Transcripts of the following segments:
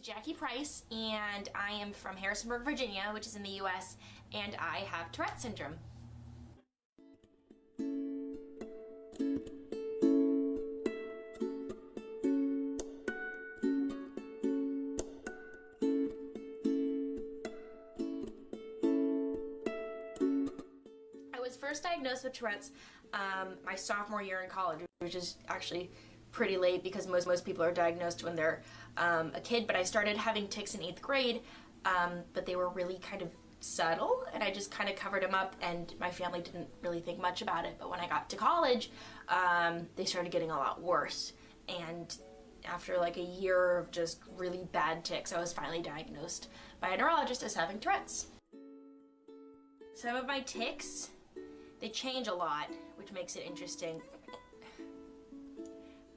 is Jackie Price, and I am from Harrisonburg, Virginia, which is in the US, and I have Tourette Syndrome. I was first diagnosed with Tourette's my sophomore year in college, which is actually pretty late because most people are diagnosed when they're a kid, but I started having tics in 8th grade, but they were really kind of subtle, and I just kind of covered them up, and my family didn't really think much about it. But when I got to college, they started getting a lot worse, and after like a year of just really bad tics, I was finally diagnosed by a neurologist as having Tourette's. Some of my tics, they change a lot, which makes it interesting.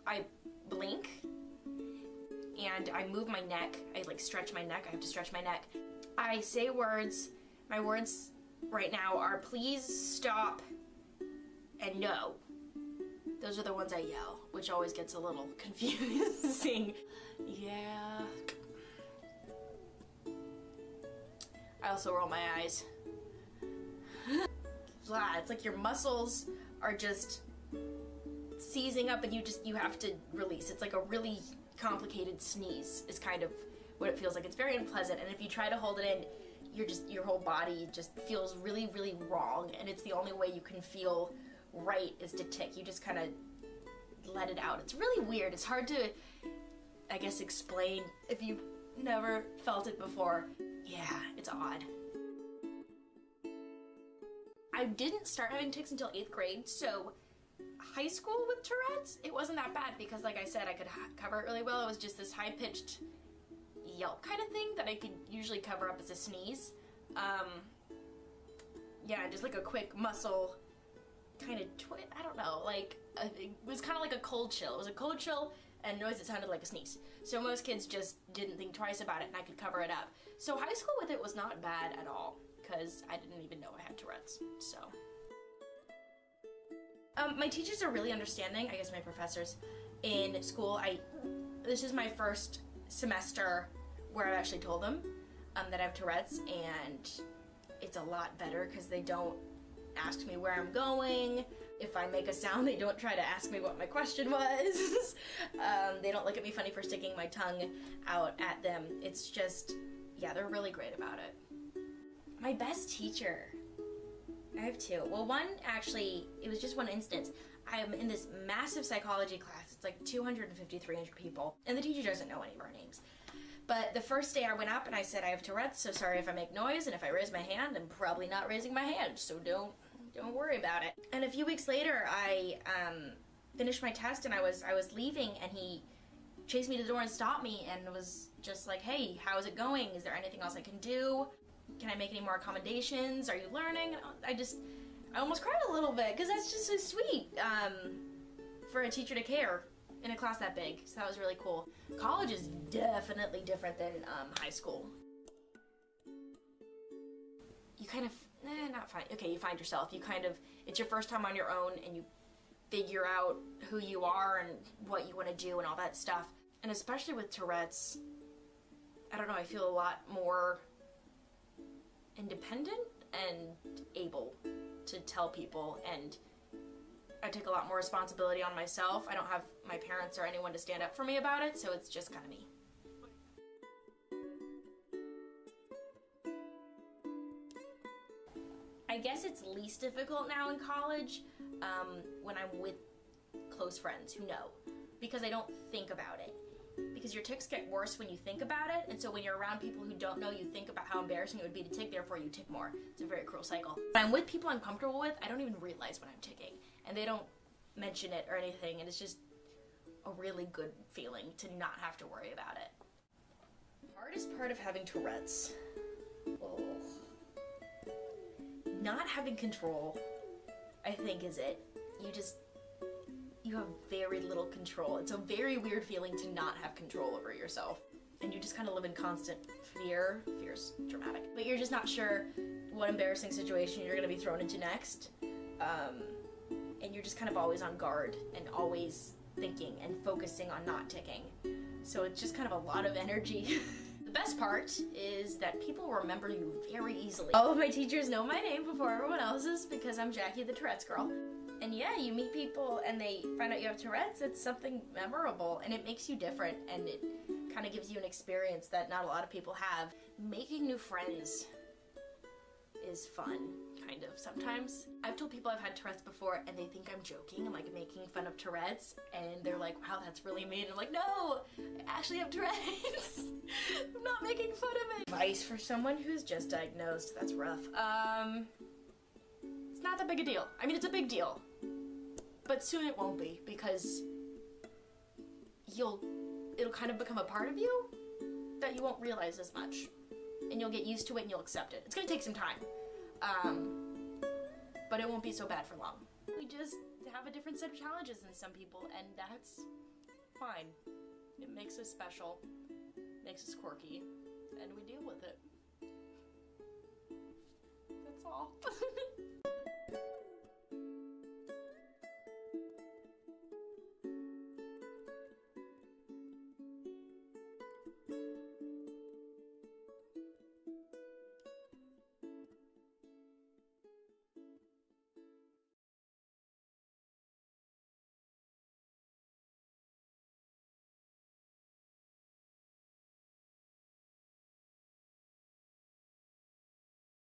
I blink, and I move my neck. I like stretch my neck. I have to stretch my neck. I say words. My words right now are please, stop, and no. Those are the ones I yell, which always gets a little confusing. Yeah. I also roll my eyes. It's like your muscles are just seizing up, and you have to release. It's like a really complicated sneeze is kind of what it feels like. It's very unpleasant, and if you try to hold it in, your whole body just feels really, really wrong, and it's the only way you can feel right is to tick. You just kind of let it out. It's really weird. It's hard to, I guess, explain if you've never felt it before. Yeah, it's odd. I didn't start having tics until 8th grade, so high school with Tourette's, it wasn't that bad because, like I said, I could cover it really well. It was just this high-pitched yelp kind of thing that I could usually cover up as a sneeze. Yeah, just like a quick muscle kind of twit. I don't know, like, it was kind of like a cold chill. It was a cold chill and noise that sounded like a sneeze. So most kids just didn't think twice about it, and I could cover it up. So high school with it was not bad at all because I didn't even know I had Tourette's, so. My teachers are really understanding, I guess my professors in school. This is my first semester where I've actually told them that I have Tourette's, and it's a lot better because they don't ask me where I'm going. If I make a sound, they don't try to ask me what my question was. They don't look at me funny for sticking my tongue out at them. It's just, yeah, they're really great about it. My best teacher. I have two. Well, one actually, it was just one instance. I'm in this massive psychology class. It's like 250, 300 people, and the teacher doesn't know any of our names. But the first day I went up and I said, I have Tourette's, so sorry if I make noise, and if I raise my hand, I'm probably not raising my hand, so don't worry about it. And a few weeks later, I finished my test, and I was leaving, and he chased me to the door and stopped me, and was just like, hey, how's it going? Is there anything else I can do? Can I make any more accommodations? Are you learning? I almost cried a little bit because that's just so sweet for a teacher to care in a class that big. So that was really cool. College is definitely different than high school. You kind of, not find, okay, you find yourself. It's your first time on your own, and you figure out who you are and what you want to do and all that stuff. And especially with Tourette's, I don't know, I feel a lot more independent and able to tell people, and I take a lot more responsibility on myself. I don't have my parents or anyone to stand up for me about it, so it's just kind of me. I guess it's least difficult now in college when I'm with close friends who know, because I don't think about it. Because your tics get worse when you think about it, and so when you're around people who don't know, you think about how embarrassing it would be to tick, therefore you tick more. It's a very cruel cycle. When I'm with people I'm comfortable with, I don't even realize when I'm ticking, and they don't mention it or anything, and it's just a really good feeling to not have to worry about it. The hardest part of having Tourette's, not having control, I think, is it. You have very little control. It's a very weird feeling to not have control over yourself. And you just kind of live in constant fear. Fear's dramatic. But you're just not sure what embarrassing situation you're gonna be thrown into next. And you're just kind of always on guard and always thinking and focusing on not ticking. So it's just kind of a lot of energy. The best part is that people remember you very easily. All of my teachers know my name before everyone else's because I'm Jackie the Tourette's girl. And yeah, you meet people and they find out you have Tourette's, it's something memorable and it makes you different and it kind of gives you an experience that not a lot of people have. Making new friends is fun, kind of, sometimes. I've told people I've had Tourette's before and they think I'm joking, I'm like making fun of Tourette's, and they're like, wow, that's really mean. I'm like, no, I actually have Tourette's. I'm not making fun of it. Advice for someone who's just diagnosed, that's rough. It's not that big a deal. I mean, it's a big deal, but soon it won't be because it'll kind of become a part of you that you won't realize as much. And you'll get used to it and you'll accept it. It's gonna take some time. But it won't be so bad for long. We just have a different set of challenges than some people, and that's fine. It makes us special, makes us quirky, and we deal with it. That's all.